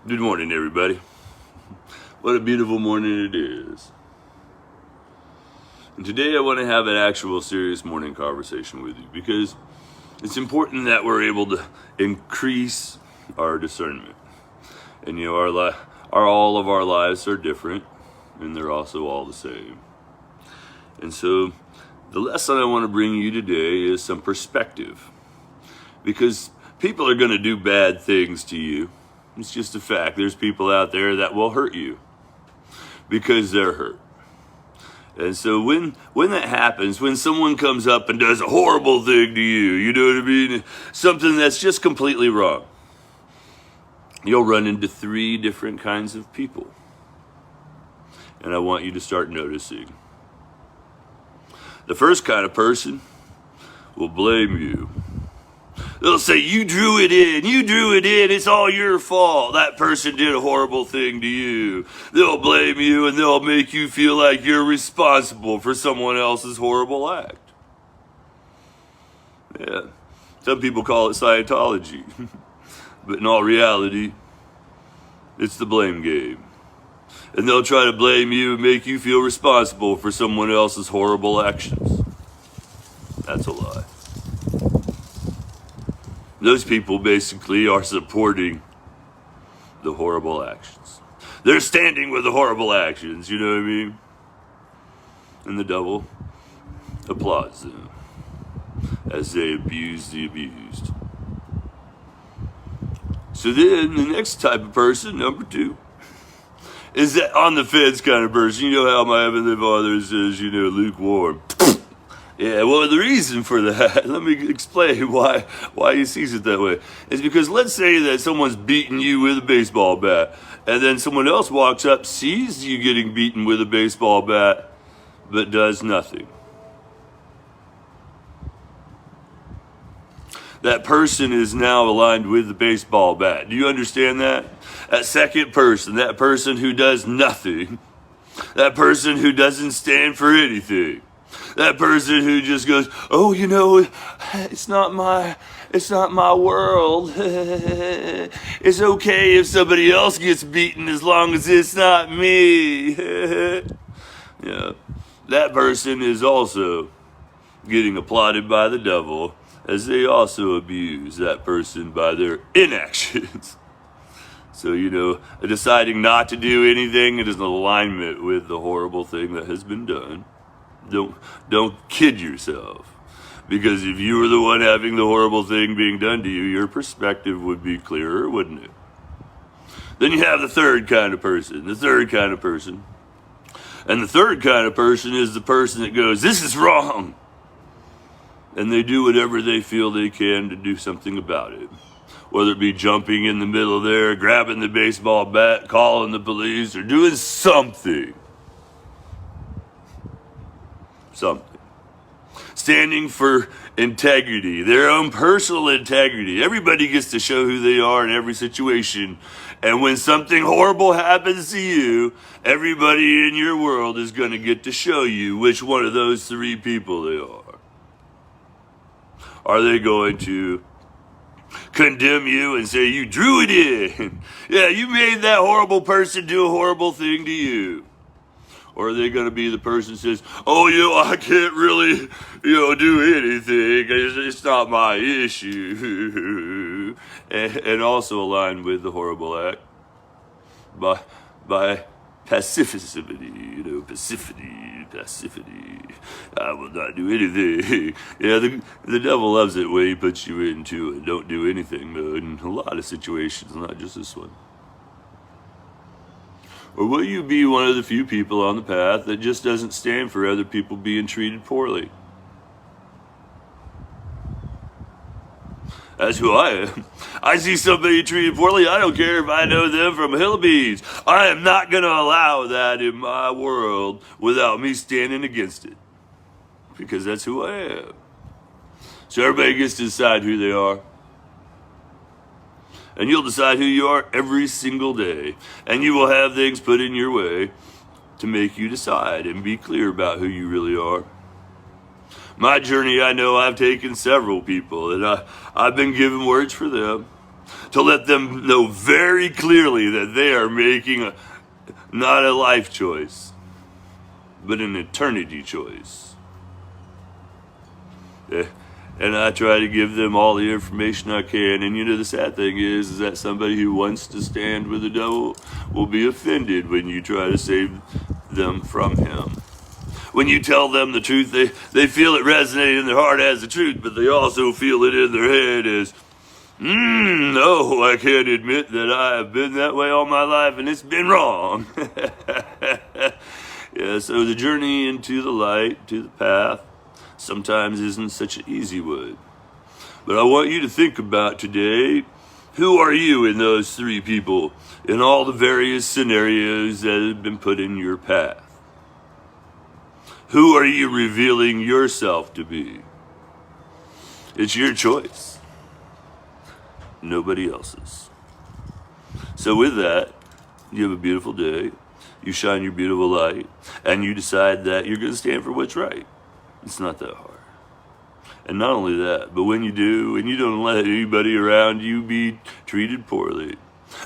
Good morning, everybody. What a beautiful morning it is. And today I want to have an actual serious morning conversation with you because it's important that we're able to increase our discernment. And all of our lives are different, and they're also all the same. And so the lesson I want to bring you today is some perspective. Because people are going to do bad things to you. It's just a fact. There's people out there that will hurt you because they're hurt. And so when that happens, when someone comes up and does a horrible thing to you, you know what I mean? Something that's just completely wrong. You'll run into 3 different kinds of people. And I want you to start noticing. The first kind of person will blame you. They'll say, you drew it in, it's all your fault. That person did a horrible thing to you. They'll blame you and they'll make you feel like you're responsible for someone else's horrible act. Yeah, some people call it Scientology. But in all reality, it's the blame game. And they'll try to blame you and make you feel responsible for someone else's horrible actions. That's a lie. Those people basically are supporting the horrible actions. They're standing with the horrible actions, you know what I mean? And the devil applauds them as they abuse the abused. So then the next type of person, number 2, is that on the fence kind of person. You know how my Heavenly Father says, lukewarm. Yeah, well, the reason for that, let me explain why he sees it that way. Is because let's say that someone's beating you with a baseball bat, and then someone else walks up, sees you getting beaten with a baseball bat, but does nothing. That person is now aligned with the baseball bat. Do you understand that? That second person, that person who does nothing, that person who doesn't stand for anything. That person who just goes, oh, it's not my world. It's okay if somebody else gets beaten as long as it's not me. Yeah, that person is also getting applauded by the devil as they also abuse that person by their inactions. So, deciding not to do anything is in alignment with the horrible thing that has been done. Don't kid yourself. Because if you were the one having the horrible thing being done to you, your perspective would be clearer, wouldn't it? Then you have the third kind of person. And the third kind of person is the person that goes, this is wrong. And they do whatever they feel they can to do something about it. Whether it be jumping in the middle there, grabbing the baseball bat, calling the police, or doing something. Standing for integrity, their own personal integrity. Everybody gets to show who they are in every situation. And when something horrible happens to you, everybody in your world is going to get to show you which one of those 3 people they are. Are they going to condemn you and say you drew it in? Yeah, you made that horrible person do a horrible thing to you. Or are they going to be the person who says, I can't really, do anything. It's not my issue. And also align with the horrible act by passivity, passivity. I will not do anything. Yeah, the devil loves it when he puts you into it. Don't do anything, though, in a lot of situations, not just this one. Or will you be one of the few people on the path that just doesn't stand for other people being treated poorly? That's who I am. I see somebody treated poorly, I don't care if I know them from a hill of beans. I am not going to allow that in my world without me standing against it. Because that's who I am. So everybody gets to decide who they are. And you'll decide who you are every single day. And you will have things put in your way to make you decide and be clear about who you really are. My journey, I know I've taken several people, and I've been given words for them. to let them know very clearly that they are making not a life choice, but an eternity choice. And I try to give them all the information I can. And the sad thing is that somebody who wants to stand with the devil will be offended when you try to save them from him. When you tell them the truth, they feel it resonate in their heart as the truth, but they also feel it in their head as, no, I can't admit that I have been that way all my life and it's been wrong. Yeah, so the journey into the light, to the path, sometimes isn't such an easy one. But I want you to think about today, who are you in those three people in all the various scenarios that have been put in your path? Who are you revealing yourself to be? It's your choice, nobody else's. So with that, you have a beautiful day, you shine your beautiful light, and you decide that you're going to stand for what's right. It's not that hard. And not only that, but when you do, and you don't let anybody around you be treated poorly,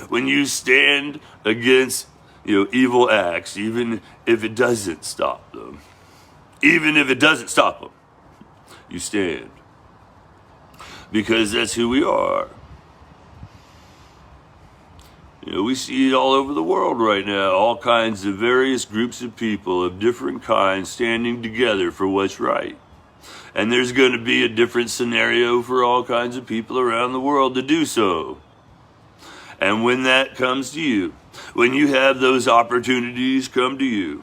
when you stand against evil acts, even if it doesn't stop them, you stand. Because that's who we are. We see it all over the world right now, all kinds of various groups of people of different kinds standing together for what's right. And there's going to be a different scenario for all kinds of people around the world to do so. And when that comes to you, when you have those opportunities come to you,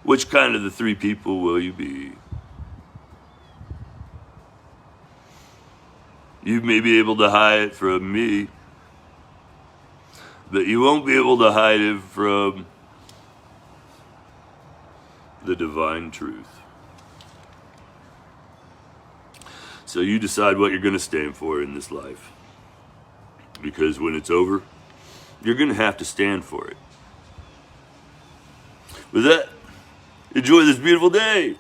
which kind of the three people will you be? You may be able to hide it from me, but you won't be able to hide it from the divine truth. So you decide what you're going to stand for in this life. Because when it's over, you're going to have to stand for it. With that, enjoy this beautiful day.